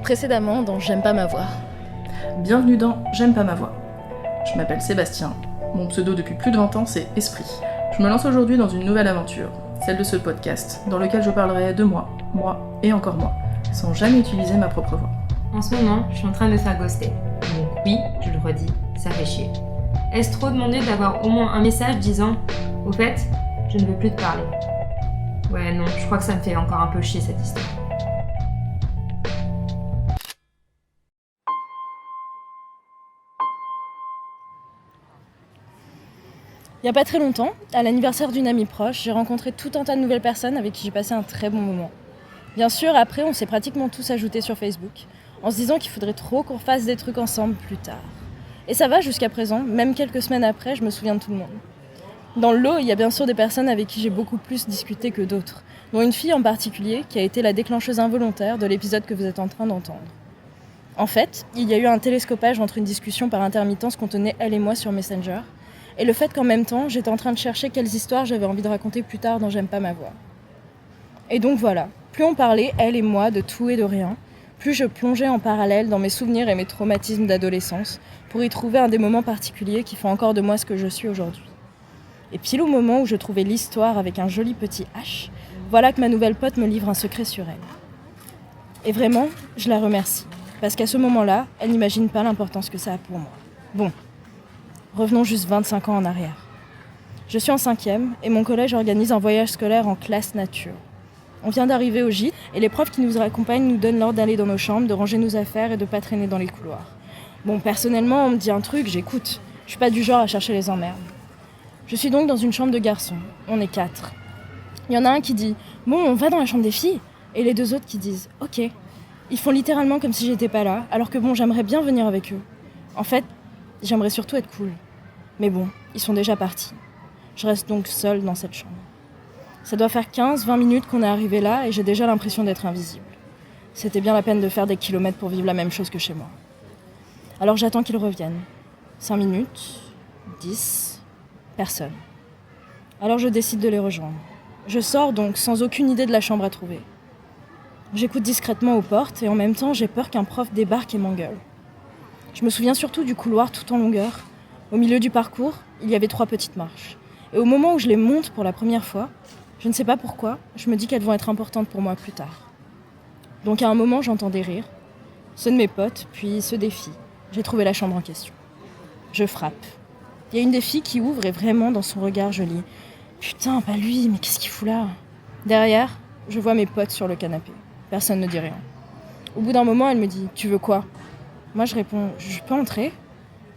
Précédemment dans J'aime pas ma voix. Bienvenue dans J'aime pas ma voix. Je m'appelle Sébastien. Mon pseudo depuis plus de 20 ans, c'est Esprit. Je me lance aujourd'hui dans une nouvelle aventure, celle de ce podcast, dans lequel je parlerai de moi et encore moi, sans jamais utiliser ma propre voix. En ce moment, je suis en train de me faire ghoster. Donc oui, je le redis, ça fait chier. Est-ce trop demandé d'avoir au moins un message disant « Au fait, je ne veux plus te parler ». Ouais, non, je crois que ça me fait encore un peu chier cette histoire. Il y a pas très longtemps, à l'anniversaire d'une amie proche, j'ai rencontré tout un tas de nouvelles personnes avec qui j'ai passé un très bon moment. Bien sûr, après, on s'est pratiquement tous ajoutés sur Facebook, en se disant qu'il faudrait trop qu'on fasse des trucs ensemble plus tard. Et ça va jusqu'à présent, même quelques semaines après, je me souviens de tout le monde. Dans le lot, il y a bien sûr des personnes avec qui j'ai beaucoup plus discuté que d'autres, dont une fille en particulier qui a été la déclencheuse involontaire de l'épisode que vous êtes en train d'entendre. En fait, il y a eu un télescopage entre une discussion par intermittence qu'on tenait elle et moi sur Messenger, et le fait qu'en même temps, j'étais en train de chercher quelles histoires j'avais envie de raconter plus tard dans J'aime pas ma voix. Et donc voilà, plus on parlait, elle et moi, de tout et de rien, plus je plongeais en parallèle dans mes souvenirs et mes traumatismes d'adolescence pour y trouver un des moments particuliers qui font encore de moi ce que je suis aujourd'hui. Et pile au moment où je trouvais l'histoire avec un joli petit H, voilà que ma nouvelle pote me livre un secret sur elle. Et vraiment, je la remercie, parce qu'à ce moment-là, elle n'imagine pas l'importance que ça a pour moi. Bon, revenons juste 25 ans en arrière. Je suis en 5e et mon collège organise un voyage scolaire en classe nature. On vient d'arriver au gîte et les profs qui nous accompagnent nous donnent l'ordre d'aller dans nos chambres, de ranger nos affaires et de pas traîner dans les couloirs. Bon, personnellement, on me dit un truc, j'écoute. Je suis pas du genre à chercher les emmerdes. Je suis donc dans une chambre de garçons. On est 4. Il y en a un qui dit « Bon, on va dans la chambre des filles » et les deux autres qui disent « Ok ». Ils font littéralement comme si j'étais pas là, alors que bon, j'aimerais bien venir avec eux. En fait, j'aimerais surtout être cool. Mais bon, ils sont déjà partis. Je reste donc seule dans cette chambre. Ça doit faire 15-20 minutes qu'on est arrivé là et j'ai déjà l'impression d'être invisible. C'était bien la peine de faire des kilomètres pour vivre la même chose que chez moi. Alors j'attends qu'ils reviennent. 5 minutes, 10, personne. Alors je décide de les rejoindre. Je sors donc sans aucune idée de la chambre à trouver. J'écoute discrètement aux portes et en même temps j'ai peur qu'un prof débarque et m'engueule. Je me souviens surtout du couloir tout en longueur. Au milieu du parcours, il y avait 3 petites marches. Et au moment où je les monte pour la première fois, je ne sais pas pourquoi, je me dis qu'elles vont être importantes pour moi plus tard. Donc à un moment, j'entends des rires, ceux de mes potes, puis ceux des filles. J'ai trouvé la chambre en question. Je frappe. Il y a une des filles qui ouvre et vraiment dans son regard, je lis « Putain, pas lui, mais qu'est-ce qu'il fout là ?» Derrière, je vois mes potes sur le canapé. Personne ne dit rien. Au bout d'un moment, elle me dit « Tu veux quoi ?» Moi, je réponds « Je peux entrer ?»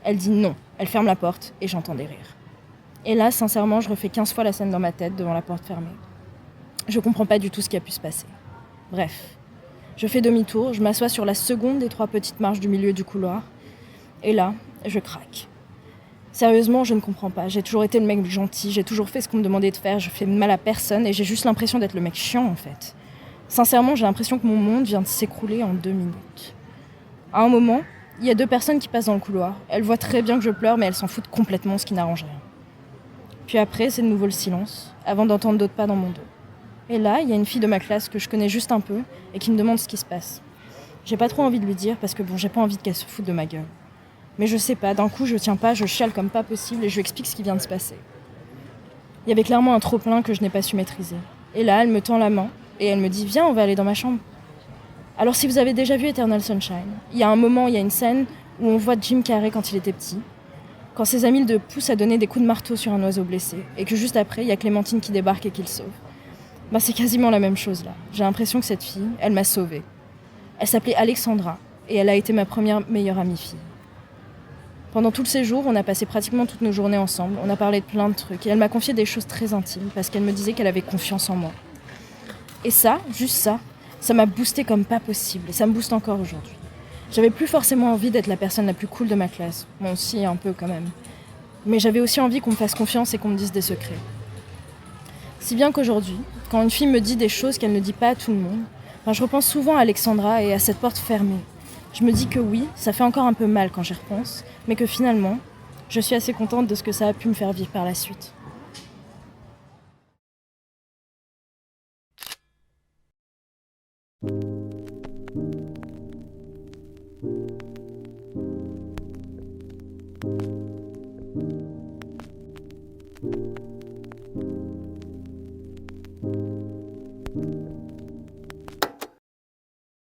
Elle dit non. Elle ferme la porte et j'entends des rires. Et là, sincèrement, je refais 15 fois la scène dans ma tête devant la porte fermée. Je comprends pas du tout ce qui a pu se passer. Bref, je fais demi-tour, je m'assois sur la seconde des 3 petites marches du milieu du couloir. Et là, je craque. Sérieusement, je ne comprends pas. J'ai toujours été le mec gentil, j'ai toujours fait ce qu'on me demandait de faire, je fais de mal à personne et j'ai juste l'impression d'être le mec chiant en fait. Sincèrement, j'ai l'impression que mon monde vient de s'écrouler en 2 minutes. À un moment, il y a 2 personnes qui passent dans le couloir. Elles voient très bien que je pleure, mais elles s'en foutent complètement, ce qui n'arrange rien. Puis après, c'est de nouveau le silence, avant d'entendre d'autres pas dans mon dos. Et là, il y a une fille de ma classe que je connais juste un peu et qui me demande ce qui se passe. J'ai pas trop envie de lui dire parce que bon, j'ai pas envie qu'elle se foute de ma gueule. Mais je sais pas, d'un coup, je tiens pas, je chiale comme pas possible et je lui explique ce qui vient de se passer. Il y avait clairement un trop-plein que je n'ai pas su maîtriser. Et là, elle me tend la main et elle me dit « Viens, on va aller dans ma chambre ». Alors si vous avez déjà vu Eternal Sunshine, il y a un moment, il y a une scène où on voit Jim Carrey quand il était petit, quand ses amis le poussent à donner des coups de marteau sur un oiseau blessé, et que juste après, il y a Clémentine qui débarque et qui le sauve. Ben, c'est quasiment la même chose là. J'ai l'impression que cette fille, elle m'a sauvée. Elle s'appelait Alexandra, et elle a été ma première meilleure amie fille. Pendant tout le séjour, on a passé pratiquement toutes nos journées ensemble, on a parlé de plein de trucs, et elle m'a confié des choses très intimes, parce qu'elle me disait qu'elle avait confiance en moi. Et ça, juste ça m'a boosté comme pas possible, et ça me booste encore aujourd'hui. J'avais plus forcément envie d'être la personne la plus cool de ma classe. Bon, si, un peu quand même. Mais j'avais aussi envie qu'on me fasse confiance et qu'on me dise des secrets. Si bien qu'aujourd'hui, quand une fille me dit des choses qu'elle ne dit pas à tout le monde, je repense souvent à Alexandra et à cette porte fermée. Je me dis que oui, ça fait encore un peu mal quand j'y repense, mais que finalement, je suis assez contente de ce que ça a pu me faire vivre par la suite.